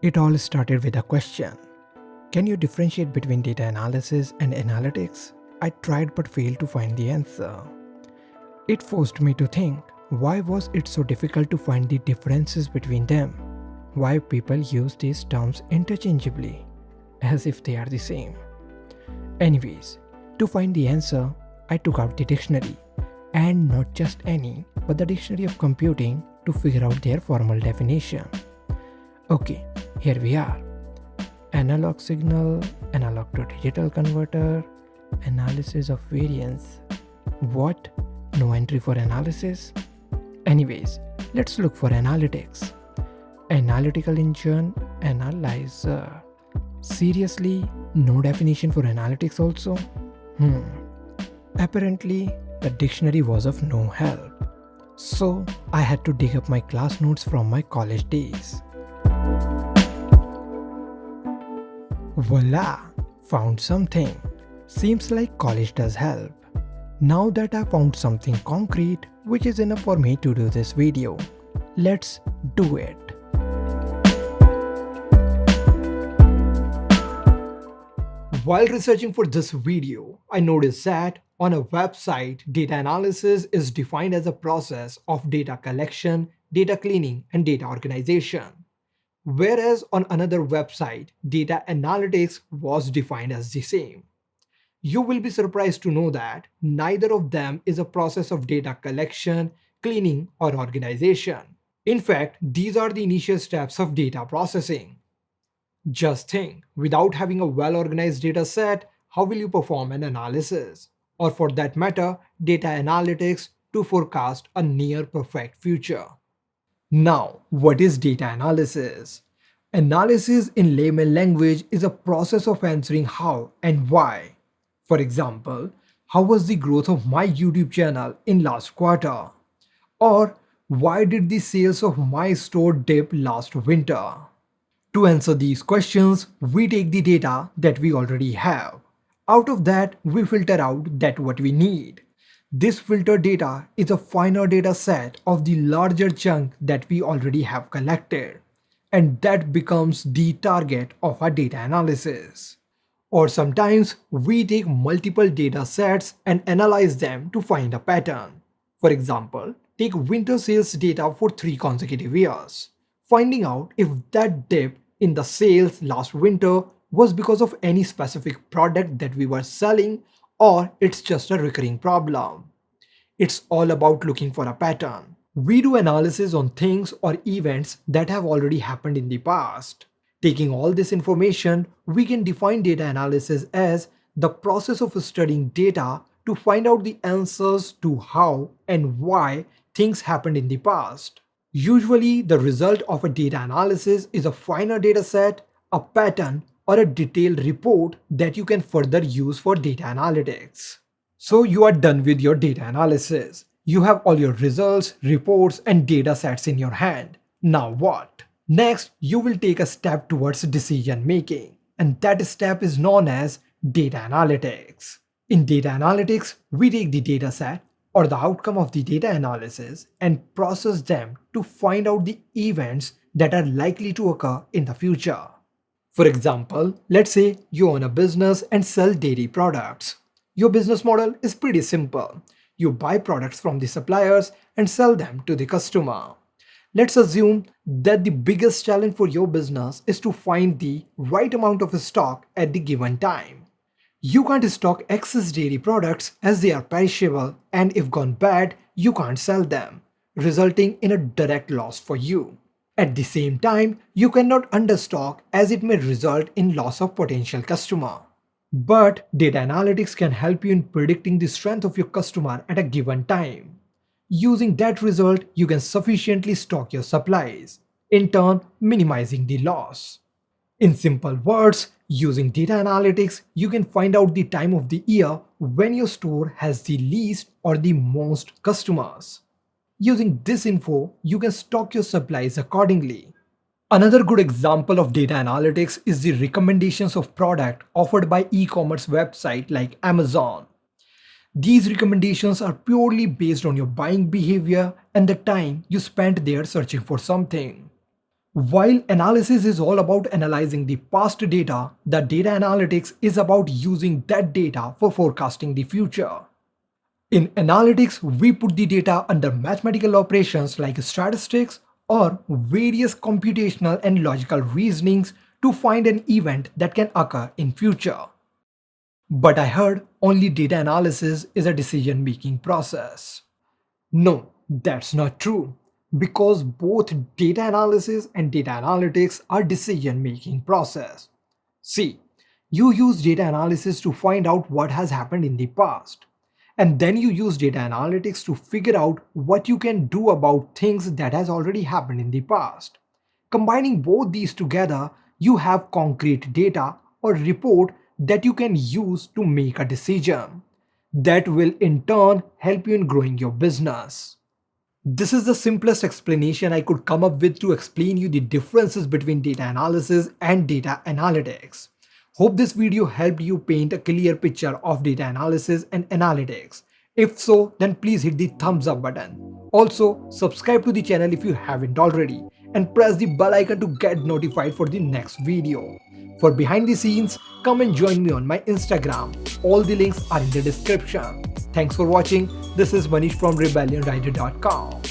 It all started with a question. Can you differentiate between data analysis and analytics? I tried but failed to find the answer. It forced me to think, why was it so difficult to find the differences between them? Why people use these terms interchangeably, as if they are the same. Anyways, to find the answer, I took out the dictionary, and not just any, but the dictionary of computing to figure out their formal definition. Okay, here we are. Analog signal, analog to digital converter, analysis of variance. What? No entry for analysis? Anyways, let's look for analytics. Analytical engine, analyzer. Seriously, no definition for analytics also? Apparently, the dictionary was of no help. So, I had to dig up my class notes from my college days. Voila! Found something. Seems like college does help. Now that I found something concrete, which is enough for me to do this video, let's do it. While researching for this video, I noticed that on a website, data analysis is defined as a process of data collection, data cleaning, and data organization. Whereas on another website, data analytics was defined as the same. You will be surprised to know that neither of them is a process of data collection, cleaning, or organization. In fact, these are the initial steps of data processing. Just think, without having a well-organized data set, how will you perform an analysis? Or for that matter, data analytics to forecast a near-perfect future. Now, what is data analysis? Analysis in layman language is a process of answering how and why. For example, how was the growth of my YouTube channel in last quarter? Or why did the sales of my store dip last winter? To answer these questions, we take the data that we already have. Out of that, we filter out that what we need. This filtered data is a finer data set of the larger chunk that we already have collected, and that becomes the target of our data analysis. Or sometimes we take multiple data sets and analyze them to find a pattern. For example, take winter sales data for 3 consecutive years, finding out if that dip in the sales last winter was because of any specific product that we were selling, or it's just a recurring problem. It's all about looking for a pattern. We do analysis on things or events that have already happened in the past. Taking all this information, we can define data analysis as the process of studying data to find out the answers to how and why things happened in the past. Usually, the result of a data analysis is a finer data set, a pattern, or a detailed report that you can further use for data analytics. So you are done with your data analysis. You have all your results, reports, and data sets in your hand. Now what? Next, you will take a step towards decision making, and that step is known as data analytics. In data analytics, we take the data set or the outcome of the data analysis and process them to find out the events that are likely to occur in the future. For example, let's say you own a business and sell dairy products. Your business model is pretty simple. You buy products from the suppliers and sell them to the customer. Let's assume that the biggest challenge for your business is to find the right amount of stock at the given time. You can't stock excess dairy products as they are perishable, and if gone bad, you can't sell them, resulting in a direct loss for you. At the same time, you cannot understock as it may result in loss of potential customer. But data analytics can help you in predicting the strength of your customer at a given time. Using that result, you can sufficiently stock your supplies, in turn minimizing the loss. In simple words, using data analytics, you can find out the time of the year when your store has the least or the most customers. Using this info, you can stock your supplies accordingly. Another good example of data analytics is the recommendations of product offered by e-commerce website like Amazon. These recommendations are purely based on your buying behavior and the time you spent there searching for something. While analysis is all about analyzing the past data, the data analytics is about using that data for forecasting the future. In analytics, we put the data under mathematical operations like statistics or various computational and logical reasonings to find an event that can occur in future. But I heard only data analysis is a decision-making process. No, that's not true. Because both data analysis and data analytics are decision-making process. See, you use data analysis to find out what has happened in the past. And then you use data analytics to figure out what you can do about things that has already happened in the past. Combining both these together, you have concrete data or report that you can use to make a decision. That will in turn help you in growing your business. This is the simplest explanation I could come up with to explain you the differences between data analysis and data analytics. Hope this video helped you paint a clear picture of data analysis and analytics. If so, then please hit the thumbs up button. Also, subscribe to the channel if you haven't already and press the bell icon to get notified for the next video. For behind the scenes, come and join me on my Instagram. All the links are in the description. Thanks for watching. This is Manish from rebellionrider.com.